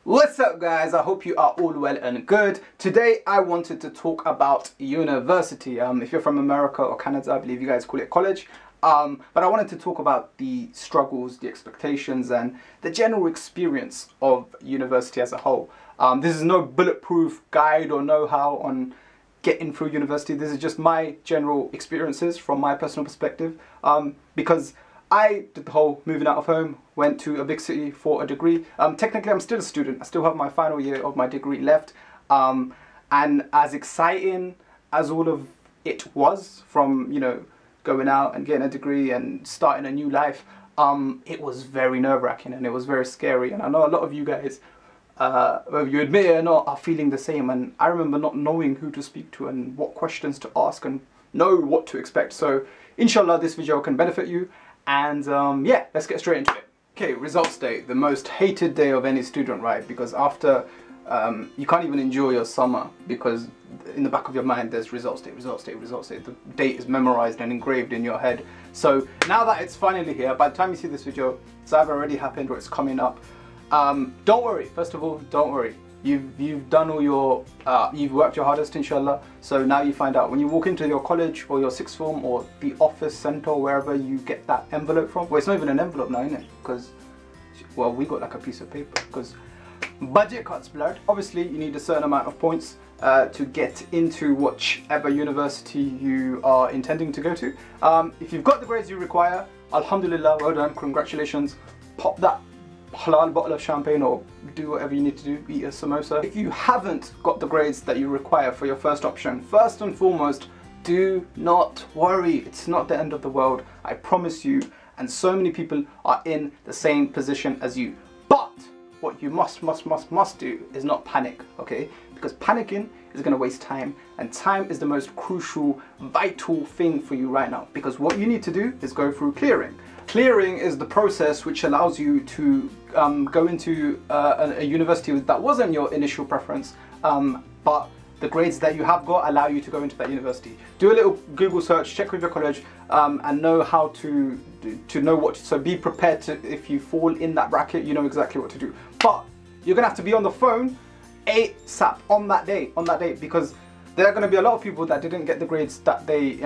What's up guys, I hope you are all well and good. Today I wanted to talk about university. If you're from America or Canada, I believe you guys call it college. But I wanted to talk about the struggles, the expectations and the general experience of university as a whole. This is no bulletproof guide or know-how on getting through university. This is just my general experiences from my personal perspective, because I did the whole moving out of home, went to a big city for a degree. Technically I'm still a student, I still have my final year of my degree left, and as exciting as all of it was from, you know, going out and getting a degree and starting a new life, it was very nerve-wracking and it was very scary, and I know a lot of you guys, whether you admit it or not, are feeling the same. And I remember not knowing who to speak to and what questions to ask and know what to expect. So inshallah this video can benefit you. And yeah, let's get straight into it. Okay, results day, the most hated day of any student, right? Because after, you can't even enjoy your summer because in the back of your mind there's results day, results day, results day. The date is memorized and engraved in your head. So now that it's finally here, by the time you see this video, it's either already happened or it's coming up. Don't worry, first of all, don't worry. You've done all your, you've worked your hardest, inshallah. So now you find out when you walk into your college or your sixth form or the office center or wherever you get that envelope from. Well, it's not even an envelope now, isn't it? Because, well, we got like a piece of paper because budget cuts, blood. Obviously, you need a certain amount of points to get into whichever university you are intending to go to. If you've got the grades you require, alhamdulillah, well done, congratulations. Pop that halal bottle of champagne or do whatever you need to do, eat a samosa. If you haven't got the grades that you require for your first option, first and foremost, do not worry. It's not the end of the world, I promise you, and so many people are in the same position as you. But what you must do is not panic, okay? Because panicking is going to waste time, and time is the most crucial, vital thing for you right now, because what you need to do is go through clearing. Clearing is the process which allows you to go into a university that wasn't your initial preference, but the grades that you have got allow you to go into that university. Do a little Google search, check with your college, and know how to know what to, so be prepared to, if you fall in that bracket, you know exactly what to do. But you're gonna have to be on the phone ASAP on that day, because there are gonna be a lot of people that didn't get the grades that they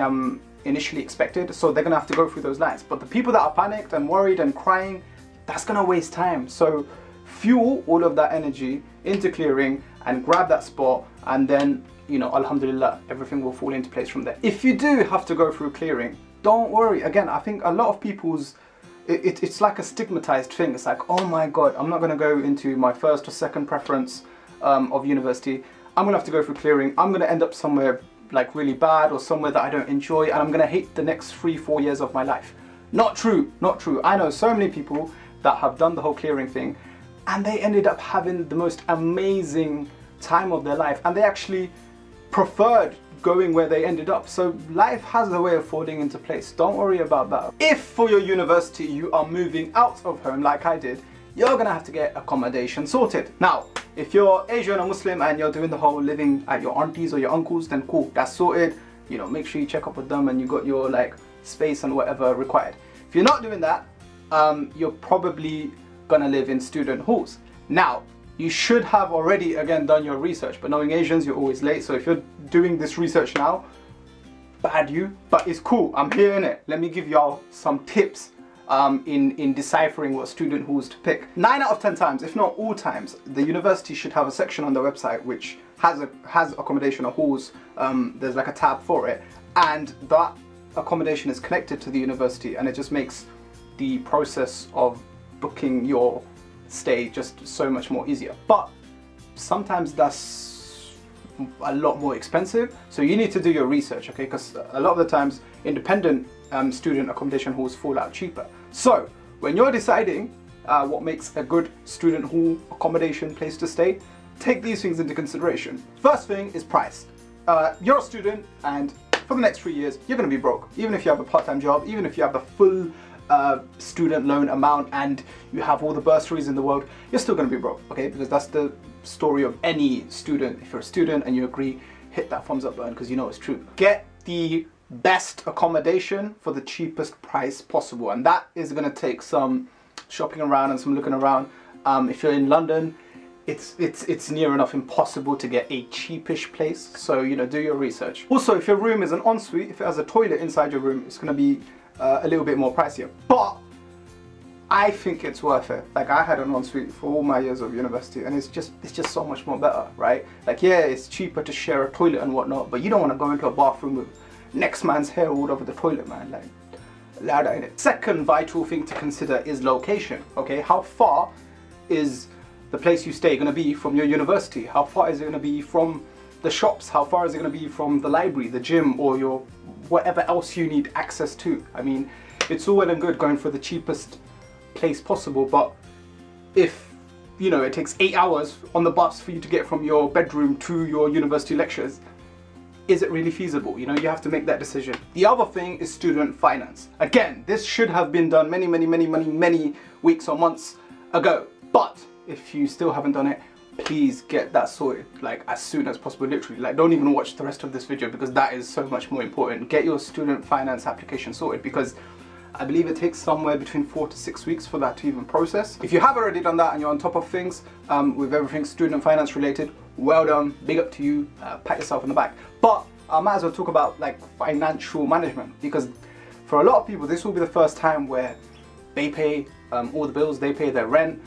initially expected, so they're gonna have to go through those lines. But the people that are panicked and worried and crying, that's gonna waste time. So fuel all of that energy into clearing and grab that spot, and then, you know, alhamdulillah, everything will fall into place from there. If you do have to go through clearing, don't worry. Again, I think a lot of people's, it's like a stigmatized thing. It's like, oh my god, I'm not gonna go into my first or second preference of university. I'm gonna have to go through clearing. I'm gonna end up somewhere like really bad or somewhere that I don't enjoy, and I'm gonna hate the next 3-4 years of my life. Not true, not true. I know so many people that have done the whole clearing thing and they ended up having the most amazing time of their life, and they actually preferred going where they ended up. So life has a way of falling into place. Don't worry about that. If for your university you are moving out of home like I did, you're gonna have to get accommodation sorted. Now, if you're Asian or Muslim and you're doing the whole living at your aunties or your uncles, then cool, that's sorted. You know, make sure you check up with them and you got your like space and whatever required. If you're not doing that, you're probably gonna live in student halls. Now, you should have already, again, done your research, but knowing Asians, you're always late. So if you're doing this research now, bad you, but it's cool, I'm here in it. Let me give y'all some tips in deciphering what student halls to pick. 9 out of 10 times, if not all times, the university should have a section on their website which has accommodation or halls. There's like a tab for it, and that accommodation is connected to the university, and it just makes the process of booking your stay just so much more easier. But sometimes that's a lot more expensive, so you need to do your research, okay? Because a lot of the times independent student accommodation halls fall out cheaper. So when you're deciding what makes a good student hall accommodation place to stay, take these things into consideration. First thing is price. You're a student, and for the next 3 years you're going to be broke. Even if you have a part-time job, even if you have the full student loan amount and you have all the bursaries in the world, you're still going to be broke, okay? Because that's the story of any student. If you're a student and you agree, hit that thumbs up button because you know it's true. Get the best accommodation for the cheapest price possible, and that is going to take some shopping around and some looking around. If you're in London, it's near enough impossible to get a cheapish place. So, you know, do your research. Also, if your room is an ensuite, if it has a toilet inside your room, it's going to be a little bit more pricier. But I think it's worth it. Like, I had an ensuite for all my years of university, and it's just so much more better, right? Like, yeah, it's cheaper to share a toilet and whatnot, but you don't want to go into a bathroom with next man's hair all over the toilet, man. Like, loud ain't it? Second vital thing to consider is location. Okay, how far is the place you stay going to be from your university? How far is it going to be from the shops? How far is it going to be from the library, the gym, or your whatever else you need access to? I mean, it's all well and good going for the cheapest place possible, but if, you know, it takes 8 hours on the bus for you to get from your bedroom to your university lectures, is it really feasible? You know, you have to make that decision. The other thing is student finance. Again, this should have been done many weeks or months ago, but if you still haven't done it, please get that sorted, like, as soon as possible. Literally, like, don't even watch the rest of this video, because that is so much more important. Get your student finance application sorted, because I believe it takes somewhere between 4 to 6 weeks for that to even process. If you have already done that and you're on top of things with everything student finance related, well done, big up to you, pat yourself on the back. But I might as well talk about, like, financial management, because for a lot of people this will be the first time where they pay all the bills, they pay their rent,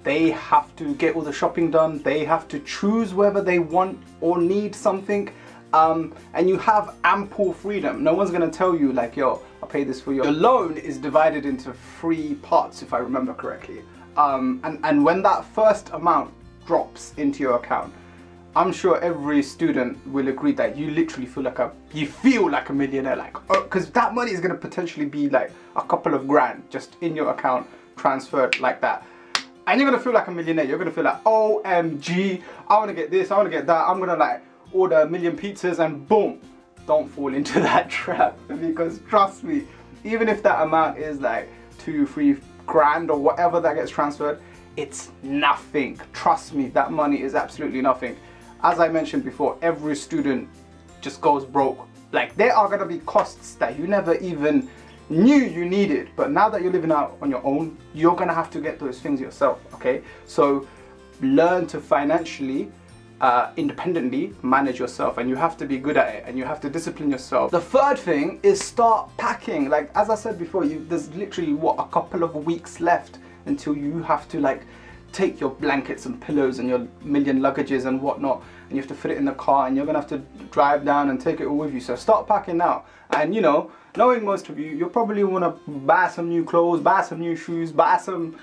they have to get all the shopping done, they have to choose whether they want or need something. And you have ample freedom. No one's gonna tell you, like, yo, I'll pay this for you. The loan is divided into 3 parts, if I remember correctly. And when that first amount drops into your account, I'm sure every student will agree that you literally feel like a millionaire, like, because that money is gonna potentially be like a couple of grand just in your account, transferred like that. And you're gonna feel like a millionaire. You're gonna feel like, OMG, I wanna get this, I wanna get that, I'm gonna, like, order 1 million pizzas, and boom. Don't fall into that trap, because trust me, even if that amount is like 2-3 grand or whatever that gets transferred, it's nothing. Trust me, that money is absolutely nothing. As I mentioned before, every student just goes broke. Like, there are gonna be costs that you never even knew you needed, but now that you're living out on your own, you're gonna have to get those things yourself, okay? So learn to financially independently manage yourself, and you have to be good at it, and you have to discipline yourself. The third thing is start packing. Like, as I said before, there's literally, what, a couple of weeks left until you have to, like, take your blankets and pillows and your million luggages and whatnot, and you have to fit it in the car, and you're gonna have to drive down and take it all with you. So start packing now. And, you know, knowing most of you, you'll probably want to buy some new clothes, buy some new shoes, buy some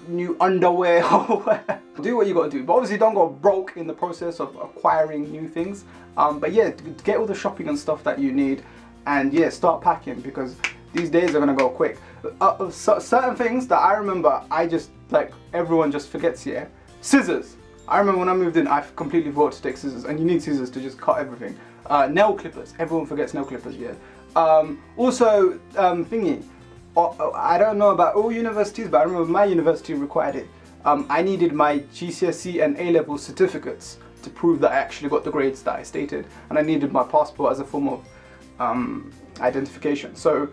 new underwear, or do what you gotta do, but obviously don't go broke in the process of acquiring new things. But yeah, get all the shopping and stuff that you need, and yeah, start packing, because these days are gonna go quick. Certain things that I remember, I just, like, everyone just forgets. Yeah, scissors. I remember when I moved in, I completely forgot to take scissors, and you need scissors to just cut everything. Nail clippers. Everyone forgets nail clippers. Yeah. Also, thingy. I don't know about all universities, but I remember my university required it. I needed my GCSE and A-level certificates to prove that I actually got the grades that I stated, and I needed my passport as a form of identification. So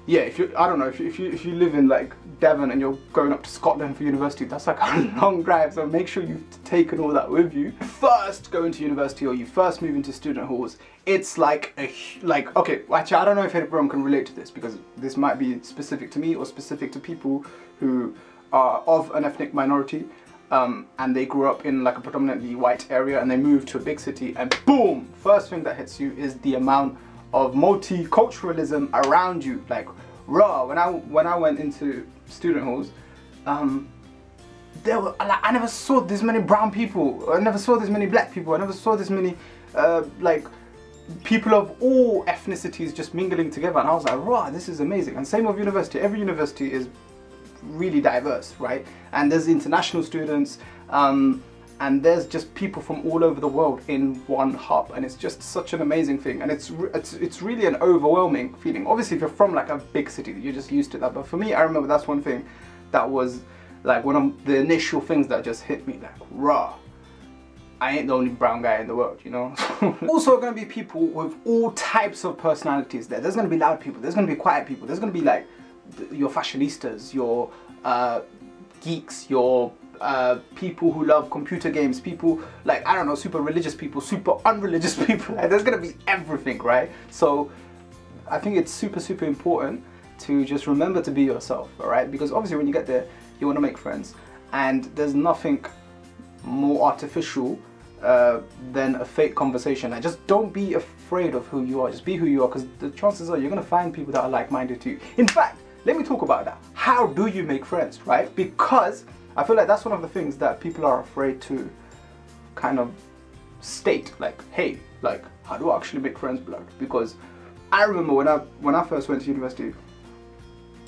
yeah, I don't know, if you live in, like, Devon and you're going up to Scotland for university, that's like a long drive, so make sure you've taken all that with you. First go into university, or you first move into student halls, it's like okay, actually I don't know if everyone can relate to this, because this might be specific to me or specific to people who are of an ethnic minority, and they grew up in, like, a predominantly white area, and they moved to a big city, and boom, first thing that hits you is the amount of multiculturalism around you. Like, raw, when I went into student halls, I never saw this many brown people, I never saw this many black people, I never saw this many like, people of all ethnicities just mingling together, and I was like, raw, this is amazing. And same with university. Every university is really diverse, right? And there's international students, and there's just people from all over the world in one hub, and it's just such an amazing thing, and it's really an overwhelming feeling. Obviously, if you're from, like, a big city, you're just used to that, but for me, I remember that's one thing that was, like, one of the initial things that just hit me, like, raw, I ain't the only brown guy in the world, you know? Also going to be people with all types of personalities there. There's going to be loud people, there's going to be quiet people, there's going to be, like, your fashionistas, your geeks, your people who love computer games, people like, I don't know, super religious people, super unreligious people. Like, there's gonna be everything, right? So I think it's super, super important to just remember to be yourself, all right? Because obviously when you get there, you want to make friends, and there's nothing more artificial than a fake conversation. Like, just don't be afraid of who you are. Just be who you are, because the chances are you're gonna find people that are like-minded to you. In fact, let me talk about that. How do you make friends, right? Because I feel like that's one of the things that people are afraid to kind of state, like, hey, like, how do I actually make friends, blood? Because I remember when I first went to university,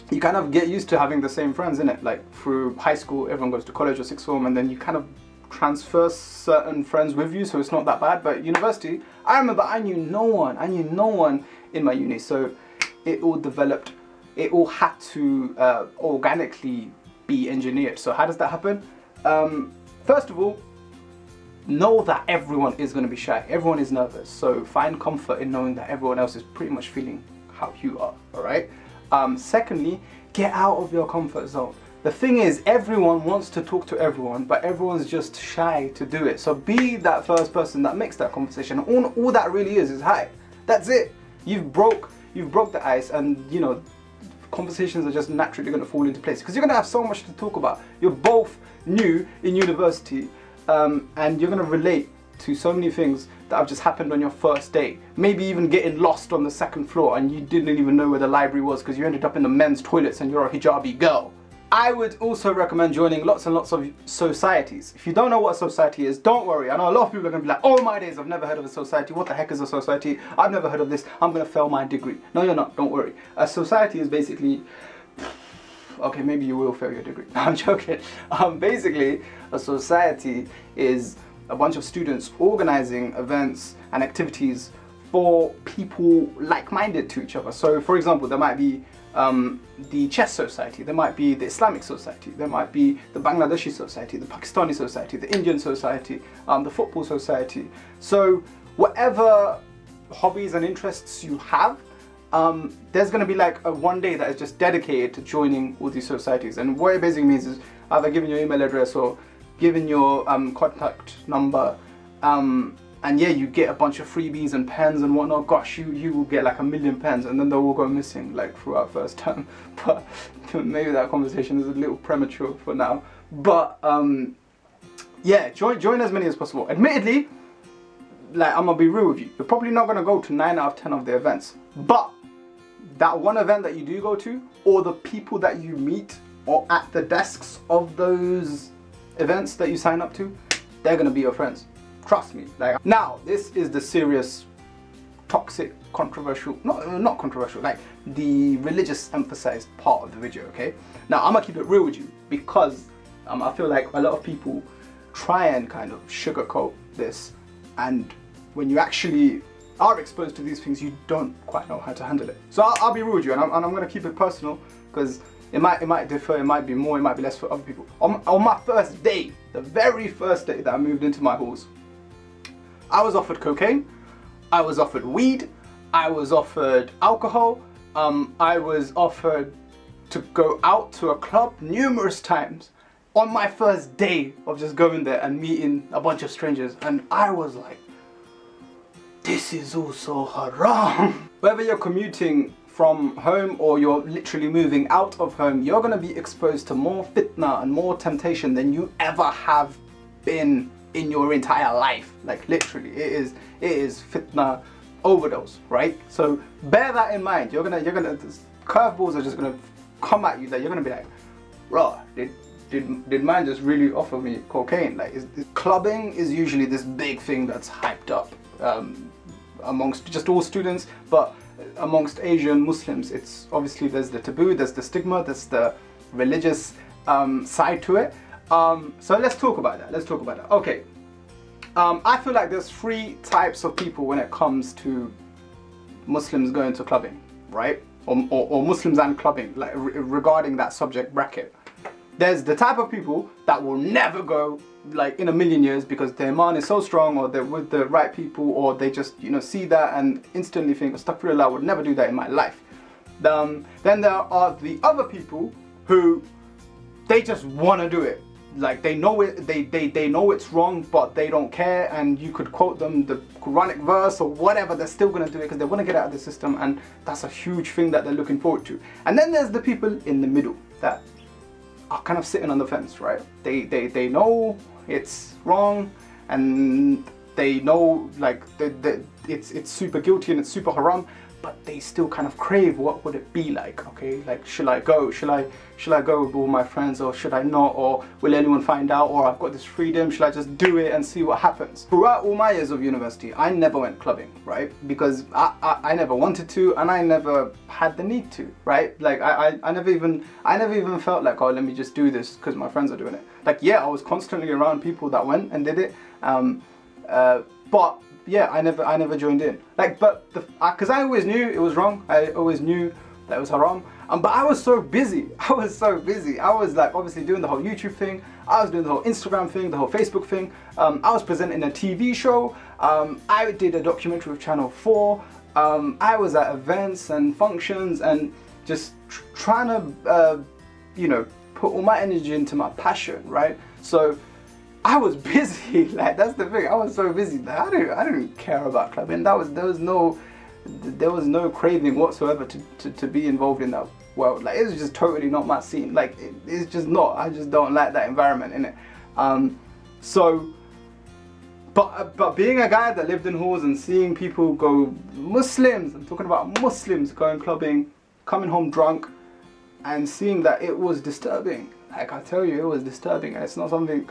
you kind of get used to having the same friends, innit? Like, through high school, everyone goes to college or sixth form, and then you kind of transfer certain friends with you, so it's not that bad. But university, I remember I knew no one in my uni, so it all developed, it all had to organically be engineered. So how does that happen? First of all, know that everyone is going to be shy, everyone is nervous, so find comfort in knowing that everyone else is pretty much feeling how you are, alright? Secondly, get out of your comfort zone. The thing is, everyone wants to talk to everyone, but everyone's just shy to do it. So be that first person that makes that conversation. All that really is hi. That's it. You've broke the ice, and you know, conversations are just naturally going to fall into place, because you're going to have so much to talk about. You're both new in university, and you're going to relate to so many things that have just happened on your first day. Maybe even getting lost on the second floor and you didn't even know where the library was because you ended up in the men's toilets and you're a hijabi girl. I would also recommend joining lots and lots of societies. If you don't know what a society is, don't worry. I know a lot of people are going to be like, oh my days, I've never heard of a society. What the heck is a society? I've never heard of this. I'm going to fail my degree. No, you're not. Don't worry. A society is basically... Okay, maybe you will fail your degree. No, I'm joking. Basically, a society is a bunch of students organizing events and activities for people like-minded to each other. So, for example, there might be the chess society, there might be the Islamic society, there might be the Bangladeshi society, the Pakistani society, the Indian society, the football society. So whatever hobbies and interests you have, there's going to be like one day that is just dedicated to joining all these societies. And what it basically means is either giving your email address or giving your contact number, and yeah, you get a bunch of freebies and pens and whatnot. Gosh, you will get like 1 million pens, and then they'll all go missing like throughout first term. But maybe that conversation is a little premature for now. But yeah, join as many as possible. Admittedly, like, I'm gonna be real with you, you're probably not gonna go to 9 out of 10 of the events, but that one event that you do go to, or the people that you meet or at the desks of those events that you sign up to, they're gonna be your friends. Trust me. Like, now this is the serious, toxic, controversial, not controversial, like the religious emphasized part of the video, okay? Now I'm gonna keep it real with you, because I feel like a lot of people try and kind of sugarcoat this, and when you actually are exposed to these things, you don't quite know how to handle it. So I'll be real with you, and I'm gonna keep it personal, because it might differ, it might be more, it might be less for other people. On my first day, the very first day that I moved into my halls, I was offered cocaine, I was offered weed, I was offered alcohol, I was offered to go out to a club numerous times on my first day of just going there and meeting a bunch of strangers, and I was like, this is also haram. Whether you're commuting from home or you're literally moving out of home, you're going to be exposed to more fitna and more temptation than you ever have been in your entire life. Like, literally, it is fitna overdose, right? So bear that in mind. You're gonna curveballs are just gonna come at you that you're gonna be like, bro, did man just really offer me cocaine? Like, clubbing is usually this big thing that's hyped up amongst just all students, but amongst Asian Muslims, it's obviously, there's the taboo, there's the stigma, there's the religious side to it. So let's talk about that. Let's talk about that. Okay. I feel like there's 3 types of people when it comes to Muslims going to clubbing, right? Or Muslims and clubbing, like regarding that subject bracket. There's the type of people that will never go, like, in a million years, because their iman is so strong, or they're with the right people, or they just, you know, see that and instantly think, astaghfirullah, I would never do that in my life. Then there are the other people who, they just want to do it. like they know it, they know it's wrong, but they don't care, and you could quote them the Quranic verse or whatever, they're still going to do it because they want to get out of the system, and that's a huge thing that they're looking forward to. And then there's the people in the middle that are kind of sitting on the fence, right? They know it's wrong, and they know like it's super guilty and it's super haram, but they still kind of crave what would it be like, okay? Like, should I go? Should I go with all my friends, or should I not? Or will anyone find out? Or I've got this freedom, should I just do it and see what happens? Throughout all my years of university, I never went clubbing, right? Because I never wanted to, and I never had the need to, right? Like I never even felt like, oh, let me just do this because my friends are doing it. Like, yeah, I was constantly around people that went and did it, but yeah, I never joined in. Like, but because I always knew it was wrong. I always knew that it was haram. But I was so busy. I was like obviously doing the whole YouTube thing. I was doing the whole Instagram thing, the whole Facebook thing. I was presenting a TV show. I did a documentary with Channel 4. I was at events and functions and just trying to, you know, put all my energy into my passion, right? So I was busy, like that's the thing. I was so busy that I didn't care about clubbing. There was no craving whatsoever to be involved in that world. Like, it was just totally not my scene. Like it's just not. I just don't like that environment in it. So, but being a guy that lived in halls and seeing people go, Muslims, I'm talking about Muslims going clubbing, coming home drunk, and seeing that, it was disturbing. Like, I tell you, it was disturbing, and it's not something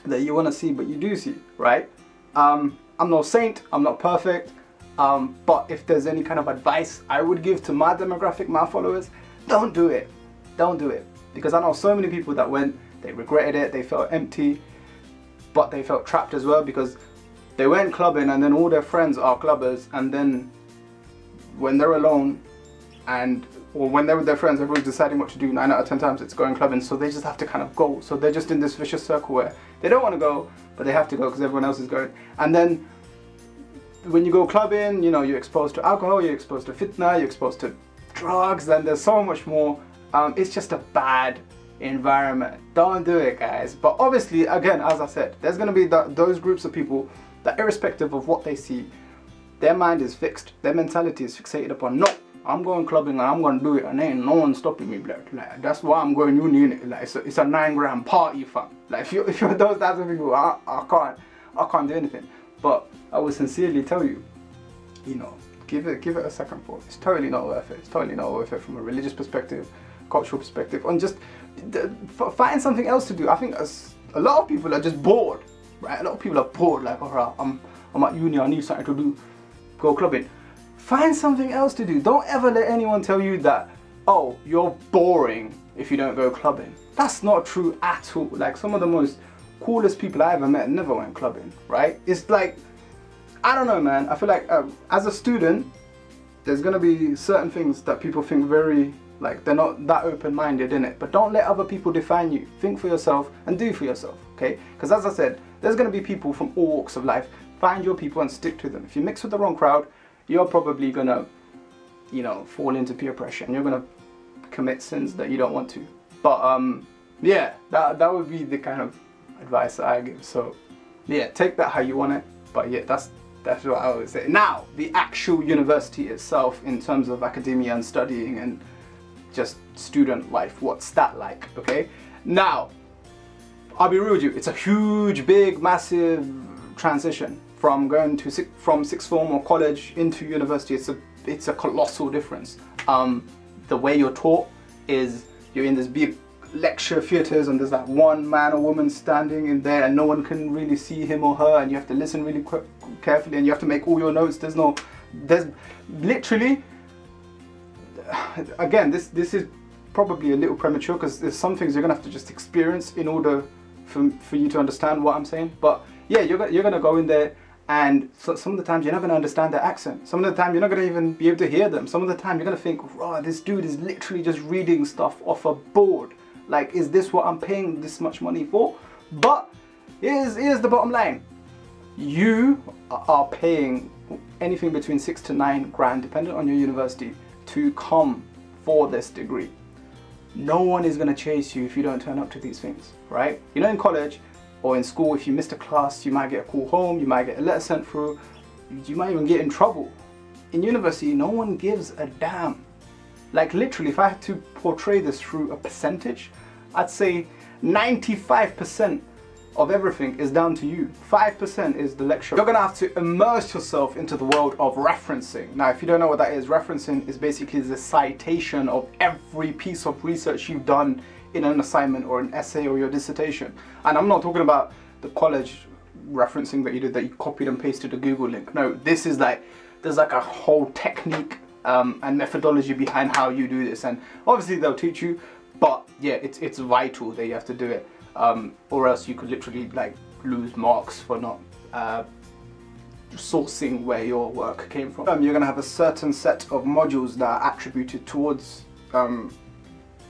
that you want to see, but you do see, right? I'm no saint, I'm not perfect, but if there's any kind of advice I would give to my demographic, my followers, don't do it. Don't do it. Because I know so many people that went, they regretted it, they felt empty, but they felt trapped as well, because they went clubbing and then all their friends are clubbers, and then when they're alone, or when they're with their friends, everyone's deciding what to do. 9 out of 10 times it's going clubbing, so they just have to kind of go. So they're just in this vicious circle where they don't want to go, but they have to go because everyone else is going. And then when you go clubbing, you know, you're exposed to alcohol, you're exposed to fitna, you're exposed to drugs, and there's so much more. It's just a bad environment. Don't do it, guys. But obviously, again, as I said, there's going to be those groups of people that, irrespective of what they see, their mind is fixed, their mentality is fixated upon, no, I'm going clubbing and I'm going to do it, and ain't no one stopping me, blood. Like, that's why I'm going uni, innit? Like, it's a 9 gram party, fam. Like, if you're those types of people, I can't do anything. But I would sincerely tell you, you know, give it a second thought. It's totally not worth it. It's totally not worth it from a religious perspective, cultural perspective, and just find something else to do. I think a lot of people are just bored, right? A lot of people are bored. Like, alright, I'm at uni, I need something to do. Go clubbing. Find something else to do. Don't ever let anyone tell you that, oh, you're boring if you don't go clubbing. That's not true at all. Like, some of the most coolest people I ever met never went clubbing, right? It's like, I don't know, man. I feel like as a student, there's gonna be certain things that people think very, like, they're not that open-minded in it. But don't let other people define you. Think for yourself and do for yourself, okay? Because as I said, there's gonna be people from all walks of life. Find your people and stick to them. If you mix with the wrong crowd, you're probably gonna, you know, fall into peer pressure, and you're gonna commit sins that you don't want to. But yeah, that would be the kind of advice that I give. So yeah, take that how you want it. But yeah, that's what I always say. Now, the actual university itself, in terms of academia and studying and just student life, what's that like? Okay. Now, I'll be real with you. It's a huge, big, massive transition from going to from sixth form or college into university. It's a colossal difference. The way you're taught is you're in this big lecture theatres, and there's that one man or woman standing in there, and no one can really see him or her, and you have to listen really carefully, and you have to make all your notes. There's literally, again, this is probably a little premature, because there's some things you're gonna have to just experience in order for you to understand what I'm saying. But yeah, you're gonna go in there, and so some of the times you're not going to understand their accent. Some of the time you're not going to even be able to hear them. Some of the time you're going to think, oh, this dude is literally just reading stuff off a board. Like, is this what I'm paying this much money for? But here's the bottom line. You are paying anything between 6 to 9 grand, depending on your university, to come for this degree. no one is going to chase you if you don't turn up to these things, right? You know, in college or in school, if you missed a class, you might get a call home, you might get a letter sent through, you might even get in trouble. In university, no one gives a damn. Like literally, if I had to portray this through a percentage, I'd say 95% of everything is down to you. 5% is the lecture. You're gonna have to immerse yourself into the world of referencing. Now, if you don't know what that is, referencing is basically the citation of every piece of research you've done in an assignment or an essay or your dissertation. And I'm not talking about the college referencing that you did, that you copied and pasted a Google link. No, this is like, there's like a whole technique and methodology behind how you do this. And obviously they'll teach you, but yeah, it's vital that you have to do it. Or else you could literally like lose marks for not sourcing where your work came from. You're going to have a certain set of modules that are attributed towards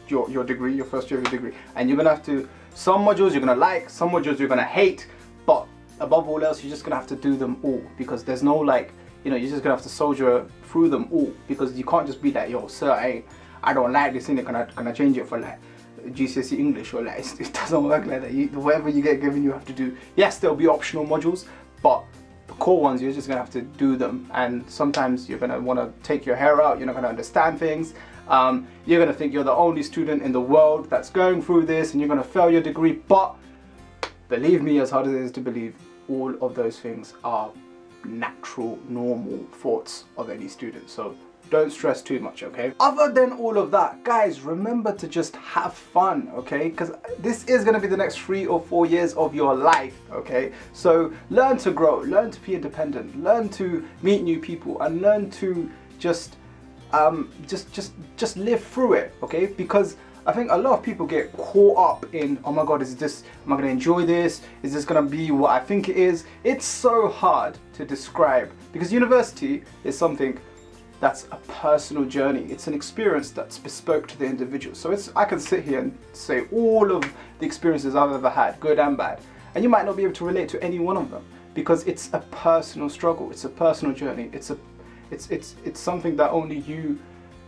your degree, your first year of your degree, and you're going to have to, some modules you're going to like, some modules you're going to hate, but above all else you're just going to have to do them all, because there's no like, you know, you're just going to have to soldier through them all, because you can't just be like, yo sir, I don't like this thing, can I change it for like GCSE English, or like, it doesn't work like that. Whatever you get given, you have to do. Yes, there'll be optional modules, but the core ones, you're just gonna have to do them. And sometimes you're gonna want to take your hair out. You're not gonna understand things. You're gonna think you're the only student in the world that's going through this, and you're gonna fail your degree. But believe me, as hard as it is to believe, all of those things are natural, normal thoughts of any student. So don't stress too much, okay? Other than all of that, guys, remember to just have fun, okay? Because this is going to be the next 3 or 4 years of your life, okay? So learn to grow, learn to be independent, learn to meet new people, and learn to just live through it, okay? Because I think a lot of people get caught up in, oh my god, am I going to enjoy this? Is this going to be what I think it is? It's so hard to describe, because university is something that's a personal journey. It's an experience that's bespoke to the individual. So I can sit here and say all of the experiences I've ever had, good and bad, and you might not be able to relate to any one of them, because it's a personal struggle, it's a personal journey, it's something that only you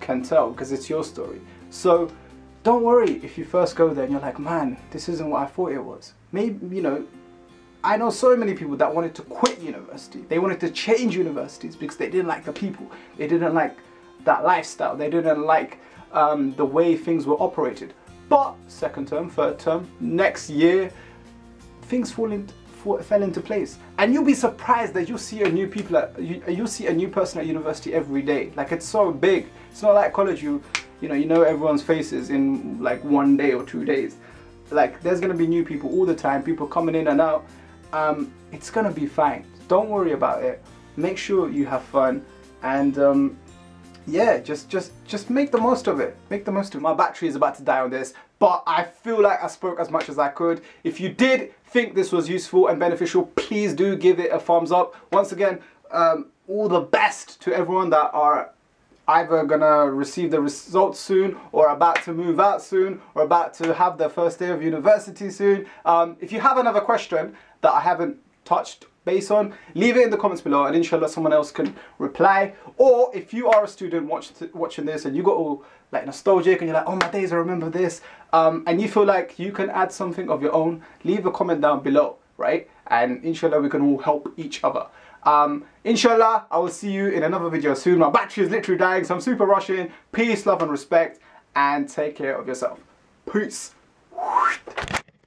can tell, because it's your story. So don't worry if you first go there and you're like, man, this isn't what I thought it was. Maybe, you know, I know so many people that wanted to quit university. They wanted to change universities because they didn't like the people. They didn't like that lifestyle. They didn't like the way things were operated. But second term, third term, next year, things fell into place. And you'll be surprised that you'll see a new person at university every day. Like, it's so big. It's not like college. You know everyone's faces in like 1 day or 2 days. Like, there's gonna be new people all the time. People coming in and out. It's gonna be fine. Don't worry about it. Make sure you have fun, and yeah, just make the most of it. Make the most of it. My battery is about to die on this, but I feel like I spoke as much as I could. If you did think this was useful and beneficial, please do give it a thumbs up. Once again, all the best to everyone that are either gonna receive the results soon, or about to move out soon, or about to have their first day of university soon. If you have another question that I haven't touched base on, leave it in the comments below, and inshallah someone else can reply. Or if you are a student watching this and you got all like nostalgic and you're like, oh my days, I remember this, and you feel like you can add something of your own, leave a comment down below, right? And inshallah we can all help each other. Inshallah, I will see you in another video soon. My battery is literally dying, so I'm super rushing. Peace, love and respect, and take care of yourself. Peace.